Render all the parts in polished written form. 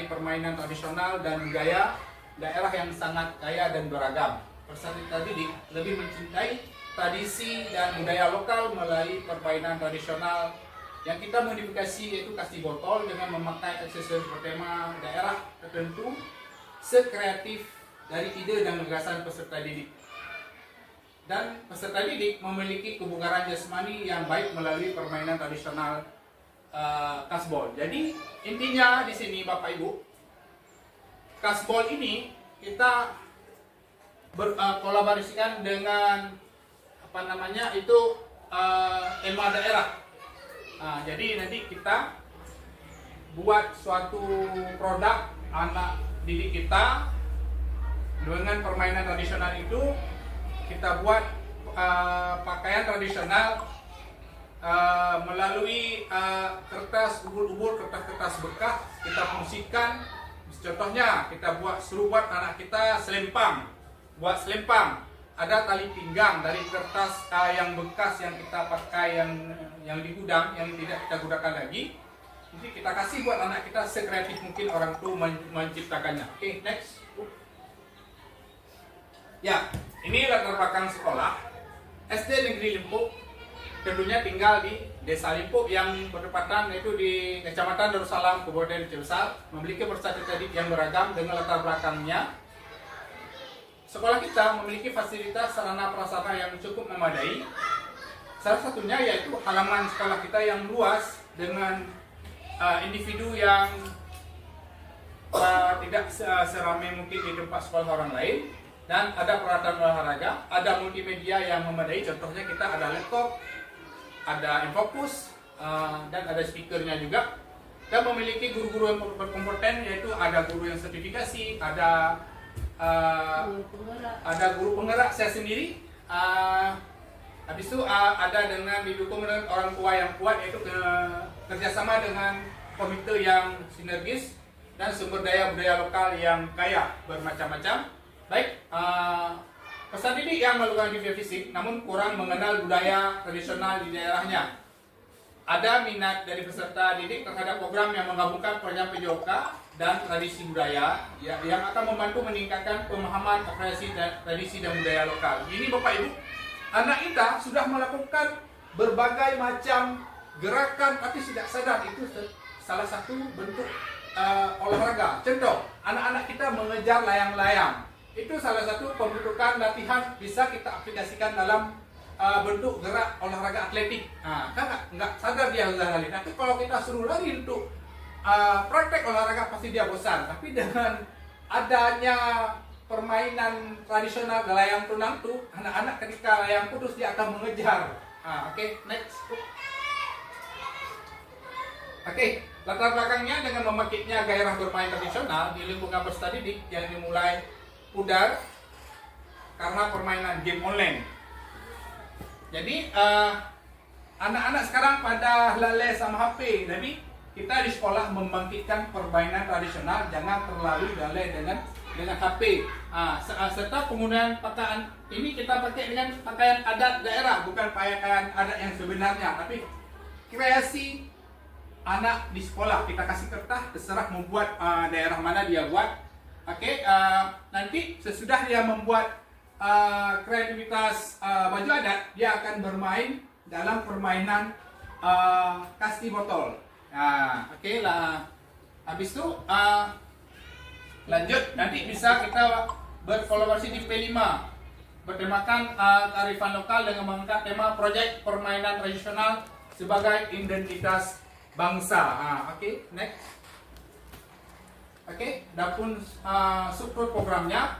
Permainan tradisional dan budaya daerah yang sangat kaya dan beragam. Peserta didik lebih mencintai tradisi dan budaya lokal melalui permainan tradisional yang kita modifikasi, yaitu kasti botol dengan memakai aksesoris bertema daerah tertentu sekreatif dari ide dan gagasan peserta didik. Dan peserta didik memiliki kebugaran jasmani yang baik melalui permainan tradisional kasbol. Jadi intinya di sini Bapak Ibu, kasbol ini kita berkolaborasikan dengan elma daerah. Jadi nanti kita buat suatu produk anak didik kita dengan permainan tradisional itu. Kita buat pakaian tradisional melalui kertas ubur-ubur, kertas-kertas bekas kita fungsikan. Contohnya kita suruh buat anak kita selempang, buat selempang. Ada tali pinggang dari kertas yang bekas yang kita pakai yang di gudang, yang tidak kita gunakan lagi. Jadi kita kasih buat anak kita sekreatif mungkin orang tua menciptakannya. Oke, next. Ya, ini latar belakang sekolah SD Negeri Limpuk. Tentunya tinggal di Desa Limpuk yang berdekatan, yaitu di Kecamatan Darussalam, Kabupaten Cirebon, memiliki peserta didik yang beragam dengan latar belakangnya. Sekolah kita memiliki fasilitas sarana prasarana yang cukup memadai. Salah satunya yaitu halaman sekolah kita yang luas dengan individu yang tidak seramai mungkin di tempat sekolah orang lain, dan ada peralatan olahraga, ada multimedia yang memadai. Contohnya kita ada laptop, ada infokus, dan ada speakernya juga, dan memiliki guru-guru yang berkompeten, yaitu ada guru yang sertifikasi, ada guru penggerak saya sendiri, habis itu ada dengan didukung dengan orang tua yang kuat, yaitu kerjasama dengan komite yang sinergis dan sumber daya budaya lokal yang kaya bermacam-macam. Baik, peserta didik yang melakukan aktivitas fisik namun kurang mengenal budaya tradisional di daerahnya. Ada minat dari peserta didik terhadap program yang menggabungkan program PJOK dan tradisi budaya yang akan membantu meningkatkan pemahaman tradisi dan budaya lokal. Ini Bapak Ibu, anak kita sudah melakukan berbagai macam gerakan tapi tidak sadar itu salah satu bentuk olahraga. Contoh, anak-anak kita mengejar layang-layang. Itu salah satu pembentukan latihan bisa kita aplikasikan dalam bentuk gerak olahraga atletik. Kan nggak sadar dia udah lari. Tapi kalau kita suruh lari untuk praktek olahraga pasti dia bosan. Tapi dengan adanya permainan tradisional layang tunang tuh, anak-anak ketika layang putus dia akan mengejar. Oke, next. Oke, latar belakangnya dengan membangkitnya gairah bermain tradisional di lingkungan peserta didik yang dimulai pudar karena permainan game online. Jadi anak-anak sekarang pada lalai sama HP. Jadi kita di sekolah membangkitkan permainan tradisional, jangan terlalu lalai dengan HP. Serta penggunaan pakaian ini kita pakai dengan pakaian adat daerah, bukan pakaian adat yang sebenarnya, tapi kreasi anak di sekolah. Kita kasih kertas, terserah membuat daerah mana dia buat. Oke, nanti sesudah dia membuat kreativitas baju adat, dia akan bermain dalam permainan kasti botol. Oke lah. Habis itu lanjut, nanti bisa kita berkolaborasi di P5, bertemakan kearifan lokal dengan mengangkat tema proyek permainan tradisional sebagai identitas bangsa. Oke, next. Oke, adapun struktur programnya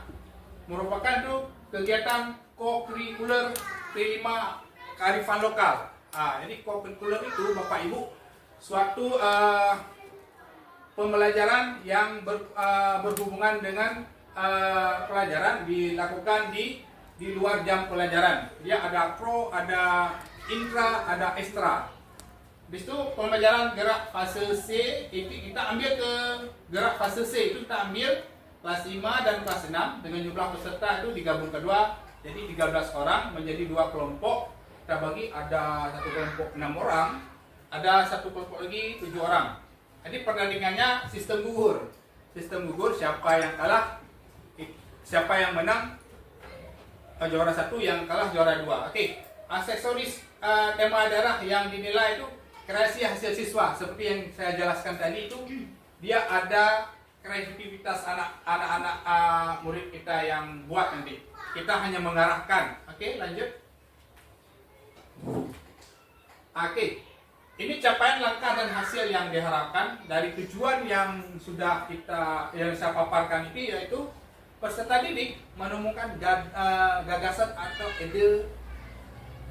merupakan itu kegiatan co-curricular P5 kearifan lokal. Jadi co-curricular itu Bapak Ibu suatu pembelajaran yang berhubungan dengan pelajaran dilakukan di luar jam pelajaran. Dia ada pro, ada intra, ada ekstra. Habis itu pembelajaran gerak fase C, kita ambil ke gerak fase C itu kita ambil kelas 5 dan kelas 6 dengan jumlah peserta itu digabung kedua, jadi 13 orang menjadi 2 kelompok. Kita bagi, ada satu kelompok 6 orang, ada satu kelompok lagi 7 orang. Jadi pertandingannya sistem gugur. Sistem gugur, siapa yang kalah, siapa yang menang, juara 1, yang kalah juara 2. Oke, aksesoris tema daerah yang dinilai itu kreasi hasil siswa. Seperti yang saya jelaskan tadi itu, dia ada kreativitas anak-anak murid kita yang buat nanti. Kita hanya mengarahkan. Oke, lanjut. Oke, ini capaian langkah dan hasil yang diharapkan dari tujuan yang sudah saya paparkan itu, yaitu peserta didik menemukan gagasan atau ide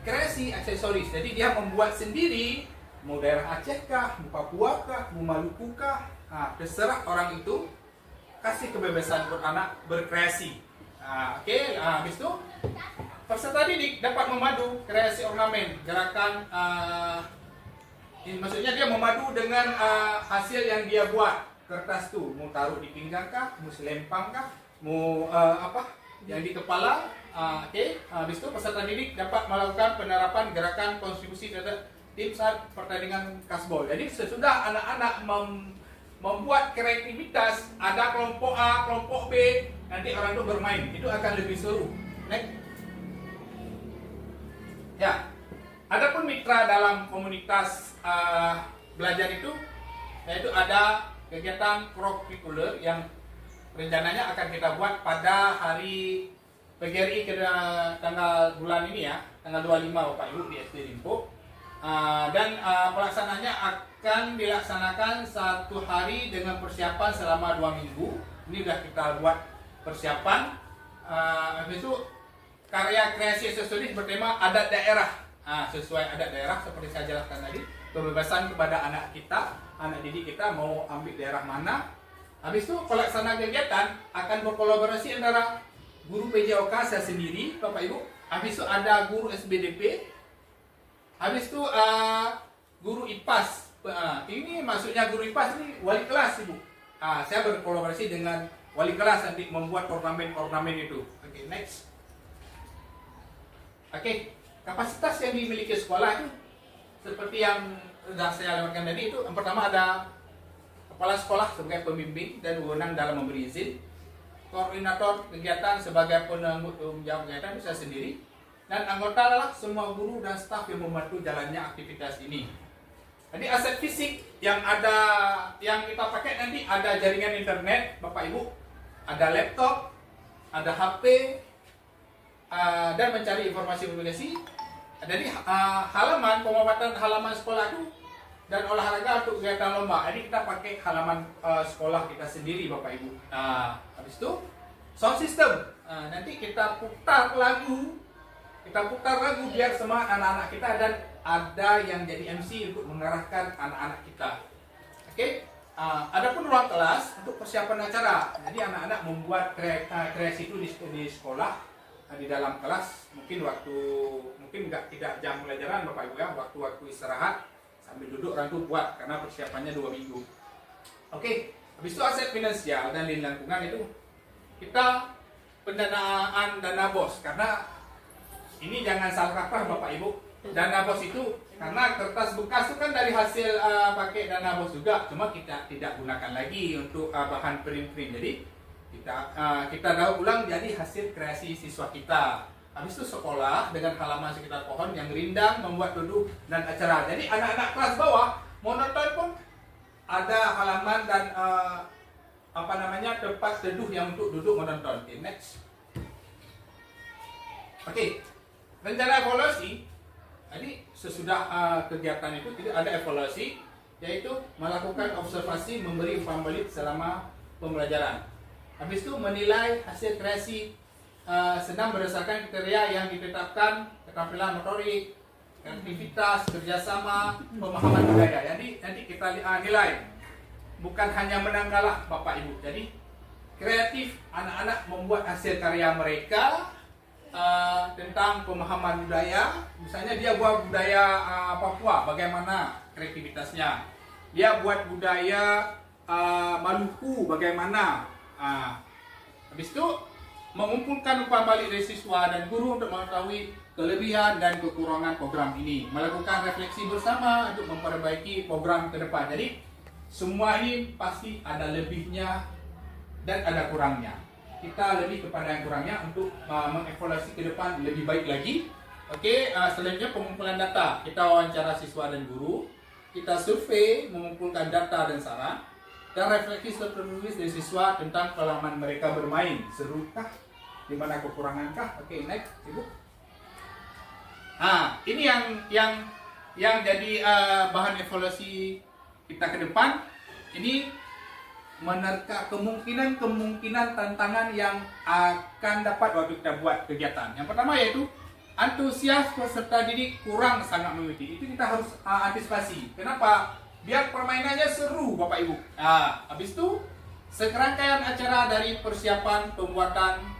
kreasi aksesoris. Jadi dia membuat sendiri, mau daerah Aceh kah, mau Papua kah, mau Maluku kah, terserah orang itu, kasih kebebasan buat anak berkreasi. Oke, habis itu peserta didik dapat memadu kreasi ornamen, gerakan, maksudnya dia memadu dengan hasil yang dia buat. Kertas tuh mau taruh di pinggang kah, mau selempang kah, mau yang di kepala. Oke, habis itu peserta didik dapat melakukan penerapan gerakan kontribusi terhadap tim saat pertandingan kasbol. Jadi sesudah anak-anak membuat kreativitas, ada kelompok A, kelompok B, nanti orang itu bermain, itu akan lebih seru. Next. Ya, adapun mitra dalam komunitas belajar itu, yaitu ada kegiatan co-curricular yang rencananya akan kita buat pada hari PGRI tanggal bulan ini ya, tanggal 25 Bapak Ibu di SD Limpo. Dan pelaksanaannya akan dilaksanakan 1 hari dengan persiapan selama 2 minggu. Ini sudah kita buat persiapan. Habis itu karya kreasi aksesoris bertema adat daerah. Sesuai adat daerah seperti saya jelaskan tadi, kebebasan kepada anak kita, anak didik kita mau ambil daerah mana. Habis itu pelaksanaan kegiatan akan berkolaborasi antara guru PJOK saya sendiri, Bapak Ibu. Habis itu ada guru SBDP. Habis itu guru IPAS. Ini maksudnya guru IPAS ini wali kelas, Ibu. Saya berkolaborasi dengan wali kelas nanti membuat ornamen-ornamen itu. Oke, next. Oke, kapasitas yang dimiliki sekolah itu seperti yang sudah saya lewatkan tadi itu. Yang pertama ada kepala sekolah sebagai pembimbing dan wewenang dalam memberi izin. Koordinator kegiatan sebagai penanggung jawab kegiatan bisa sendiri. Dan anggota adalah semua guru dan staf yang membantu jalannya aktivitas ini. Jadi aset fisik yang kita pakai nanti ada jaringan internet, Bapak Ibu, ada laptop, ada HP, dan mencari informasi. Jadi halaman pemobatan halaman sekolah itu dan olahraga untuk kegiatan lomba. Jadi kita pakai halaman sekolah kita sendiri, Bapak Ibu. Habis itu sound system. Nanti kita putar lagu biar semangat anak-anak kita, dan ada yang jadi MC untuk mengarahkan anak-anak kita. Oke, adapun ruang kelas untuk persiapan acara. Jadi anak-anak membuat kreasi itu di sekolah, di dalam kelas. Mungkin tidak jam pelajaran Bapak Ibu ya, waktu istirahat sambil duduk orang itu buat, karena persiapannya 2 minggu. Oke, habis itu aset finansial dan di lingkungan itu kita pendanaan dana BOS, karena ini jangan salah kaprah Bapak Ibu. Dana BOS itu karena kertas bekas itu kan dari hasil pakai dana BOS juga, cuma kita tidak gunakan lagi untuk bahan print. Jadi kita daur ulang jadi hasil kreasi siswa kita. Habis itu sekolah dengan halaman sekitar pohon yang rindang membuat duduk dan acara. Jadi anak-anak kelas bawah mau nonton pun ada halaman dan tempat teduh yang untuk duduk menonton. Okay, next. Oke. Rencana evaluasi, jadi sesudah kegiatan itu tidak ada evaluasi, yaitu melakukan observasi, memberi umpan balik selama pembelajaran. Habis itu menilai hasil kreasi senam berdasarkan kriteria yang ditetapkan, keterampilan motorik, aktivitas, kerjasama, pemahaman budaya. Jadi nanti kita nilai, bukan hanya menang kalah Bapak Ibu. Jadi kreatif, anak-anak membuat hasil karya mereka tentang pemahaman budaya. Misalnya dia buat budaya Papua, bagaimana kreativitasnya. Dia buat budaya Maluku, bagaimana. Habis itu mengumpulkan umpan balik dari siswa dan guru untuk mengetahui kelebihan dan kekurangan program ini. Melakukan refleksi bersama untuk memperbaiki program ke depan. Jadi semua ini pasti ada lebihnya dan ada kurangnya. Kita lebih kepada yang kurangnya untuk mengevaluasi ke depan lebih baik lagi. Oke, selanjutnya pengumpulan data. Kita wawancara siswa dan guru. Kita survei, mengumpulkan data dan saran. Dan refleksi tertulis dari siswa tentang pengalaman mereka bermain. Serukah? Di mana kekurangankah? Oke, next, Ibu. Ini yang jadi bahan evaluasi kita ke depan. Ini menerka kemungkinan tantangan yang akan dapat waktu kita buat kegiatan. Yang pertama yaitu antusias peserta didik kurang sangat mengikuti. Itu kita harus antisipasi. Kenapa? Biar permainannya seru, Bapak Ibu. Habis itu serangkaian acara dari persiapan pembuatan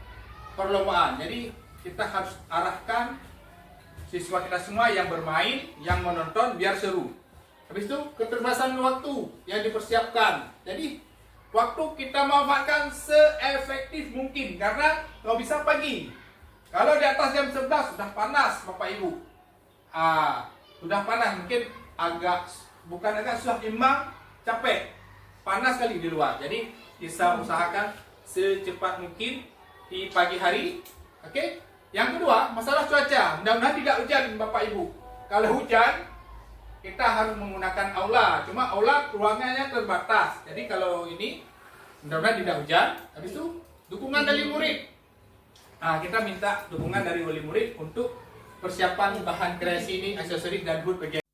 perlombaan. Jadi kita harus arahkan siswa kita semua yang bermain, yang menonton biar seru. Habis itu keterbatasan waktu yang dipersiapkan. Jadi waktu kita manfaatkan seefektif mungkin, karena kalau bisa pagi. Kalau di atas jam 11 sudah panas Bapak Ibu. Sudah panas, mungkin agak susah imbang, capek. Panas kali di luar. Jadi bisa usahakan secepat mungkin di pagi hari. Oke? Yang kedua, masalah cuaca. Mudah-mudahan tidak hujan Bapak Ibu. Kalau hujan, kita harus menggunakan aula. Cuma aula ruangannya terbatas. Jadi kalau ini mudah-mudahan tidak hujan. Habis itu dukungan dari murid. Kita minta dukungan dari wali murid untuk persiapan bahan kreasi ini, aksesoris dan hood kegiatan.